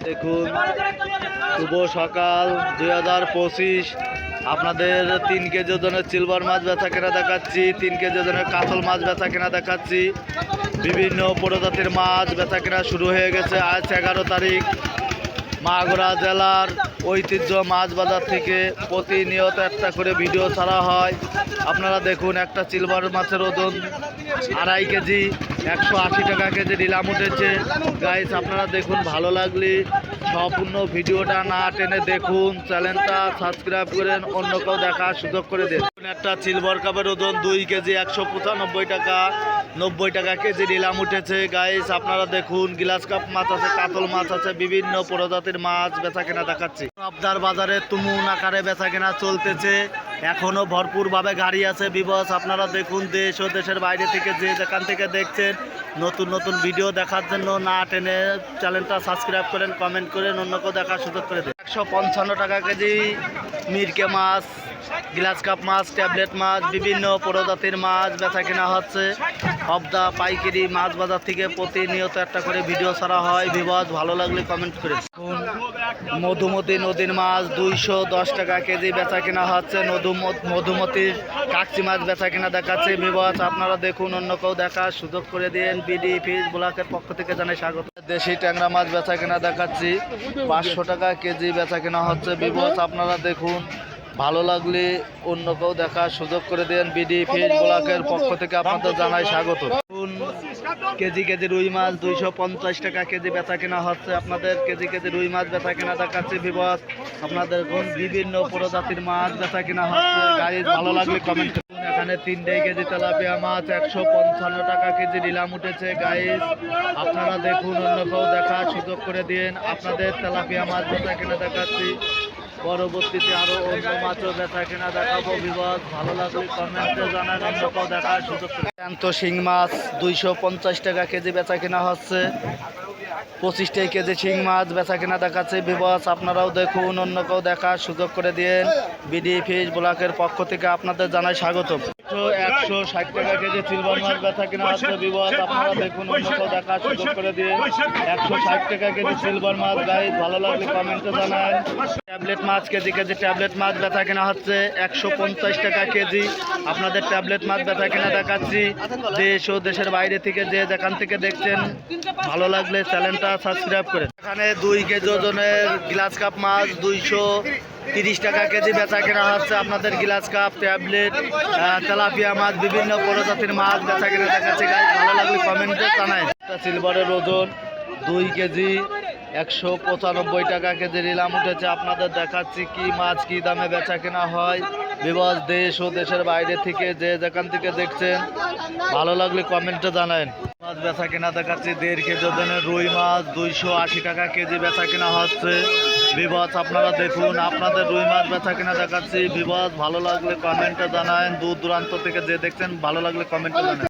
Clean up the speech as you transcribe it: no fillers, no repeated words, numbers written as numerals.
দেখুন, শুভ সকাল 2025। আপনাদের 3 কেজি ওজনের সিলভার মাছ বেচা কেনা দেখাচ্ছি, 3 কেজি ওজনের কাতল মাছ বেচা কেনা দেখাচ্ছি। বিভিন্ন প্রজাতির মাছ বেচা কেনা শুরু হয়ে গেছে। আজ 11 তারিখ। মাগুরা জেলার ঐতিহ্য মাছ বাজার থেকে প্রতিনিয়ত একটা করে ভিডিও ছাড়া হয়। আপনারা দেখুন, একটা সিলভার মাছের ওজন 2.5 কেজি, 180 টাকা কেজি নিলাম উঠেছে। গাইস, আপনারা দেখুন, ভালো লাগলে সম্পূর্ণ ভিডিওটা না টেনে দেখুন, চ্যানেলটা সাবস্ক্রাইব করেন, অন্য কেউ দেখার সুযোগ করে দেন। একটা সিলভার কাপের ওজন 2 কেজি, 195 টাকা, 90 টাকা কেজি নিলাম উঠেছে। গাইস, আপনারা দেখুন, গ্লাস কাপ মাছ আছে, কাতল মাছ আছে, বিভিন্ন প্রজাতির মাছ বেচা কেনা দেখাচ্ছি। আপনার বাজারে তুমুল আকারে বেচা কেনা চলতেছে, এখনো ভরপুরভাবে গাড়ি আছে। বিবস, আপনারা দেখুন, দেশ ও দেশের বাইরে থেকে যে যেখান থেকে দেখছেন, নতুন নতুন ভিডিও দেখার জন্য না টেনে চ্যানেলটা সাবস্ক্রাইব করেন, কমেন্ট করেন, অন্য কেউ দেখার সুযোগ করে দেন। 155 টাকা কেজি মিরকে মাছ, গ্লাস কাপ মাছ, ট্যাবলেট মাছ, বিভিন্ন প্রজাতির মাছ বেচা কেনা হচ্ছে। হবদা পাইকারি মাছ বাজার থেকে প্রতিনিয়ত একটা করে ভিডিও ছাড়া হয়। বিবাদ ভালো লাগলে কমেন্ট করে। মধুমতি নদীর মাছ 210 টাকা কেজি বেচা কেনা হচ্ছে। মধুমতির কাকচি মাছ বেচা কেনা দেখাচ্ছে। বিবাদ আপনারা দেখুন, অন্য কেউ দেখার সুযোগ করে দিন। বিডি ফিশ ব্লকের পক্ষ থেকে জানাই স্বাগত। দেশি ট্যাংরা মাছ বেচা কেনা দেখাচ্ছি, 500 টাকা কেজি বেচা কেনা হচ্ছে। বিবাদ আপনারা দেখুন, ভালো লাগলে অন্য কেউ দেখার সুযোগ করে দেন। বিডি ফিশ ব্লকের পক্ষ থেকে আপনাদের জানাই স্বাগত। কেজি কেজি রুই মাছ 250 টাকা কেজি বেচা কেনা হচ্ছে। আপনাদের কেজি কেজি রুই মাছ বেচা কেনা দেখাচ্ছে। বিবাদ আপনাদের বিভিন্ন প্রজাতির মাছ বেচা কেনা হচ্ছে। গাইজ, ভালো লাগলে কমেন্ট করুন। এখানে 3 কেজি তেলাপিয়া মাছ 155 টাকা কেজি নিলাম উঠেছে। গাইজ, আপনারা দেখুন, অন্য কেউ দেখার সুযোগ করে দিন। আপনাদের তেলাপিয়া মাছ বেচা কেনা দেখাচ্ছি। পরবর্তীতে আরো অন্য মাছও বেচা কেনা দেখাবো। বিবাদ ভালো লাগলে কমেন্টে জানান, অন্য কেউ দেখার সুযোগ করে। জ্যান্ত শিং মাছ 250 টাকা কেজি বেচা কেনা হচ্ছে। 25 কেজি শিং মাছ বেচা কেনা দেখাচ্ছে। বিবাদ আপনারাও দেখুন, অন্য কেউ দেখার সুযোগ করে দিন। বিডি ফিশ ব্লকের পক্ষ থেকে আপনাদের জানাই স্বাগত। 160 টাকা কেজি সিলভার মাছ বেচা কেনা হচ্ছে। বিবাদ আপনারা দেখুন, অন্য কেউ দেখার সুযোগ করে দিন। 160 টাকা কেজি সিলভার মাছ। গাইজ, ভালো লাগলে কমেন্টে জানান। ট্যাবলেট মাছ কেজি কেজি ট্যাবলেট মাছ বেচা কেনা হচ্ছে 150 টাকা কেজি। আপনাদের ট্যাবলেট মাছ বেচা কেনা দেখাচ্ছি। দেশ ও দেশের বাইরে থেকে যে যেখান থেকে দেখছেন, ভালো লাগলে চ্যানেলটা সাবস্ক্রাইব করেন। এখানে 2 কেজি ওজনের গ্লাস কাপ মাছ 230 টাকা কেজি বেচা কেনা হচ্ছে। আপনাদের গ্লাস কাপ, ট্যাবলেট, তেলাপিয়া মাছ, বিভিন্ন প্রজাতির মাছ বেচা কেনা দেখাচ্ছে। গাইজ, ভালো লাগলে কমেন্টে জানায়। সিলভারের ওজন 2 কেজি, 195 টাকা কেজি নিলাম উঠেছে। আপনাদের দেখাচ্ছি কি মাছ কি দামে বেচা কেনা হয়। বিবাদ দেশ ও দেশের বাইরে থেকে যে যেখান থেকে দেখছেন, ভালো লাগলে কমেন্টে জানান। মাছ বেচা কেনা দেখাচ্ছি। 1.5 কেজি ওজনের রুই মাছ 280 টাকা কেজি বেচা কেনা হচ্ছে। বিবাদ আপনারা দেখুন, আপনাদের রুই মাছ বেচা কেনা দেখাচ্ছি। বিবাদ ভালো লাগলে কমেন্টে জানান। দূর দূরান্ত থেকে যে দেখছেন, ভালো লাগলে কমেন্টে জানান।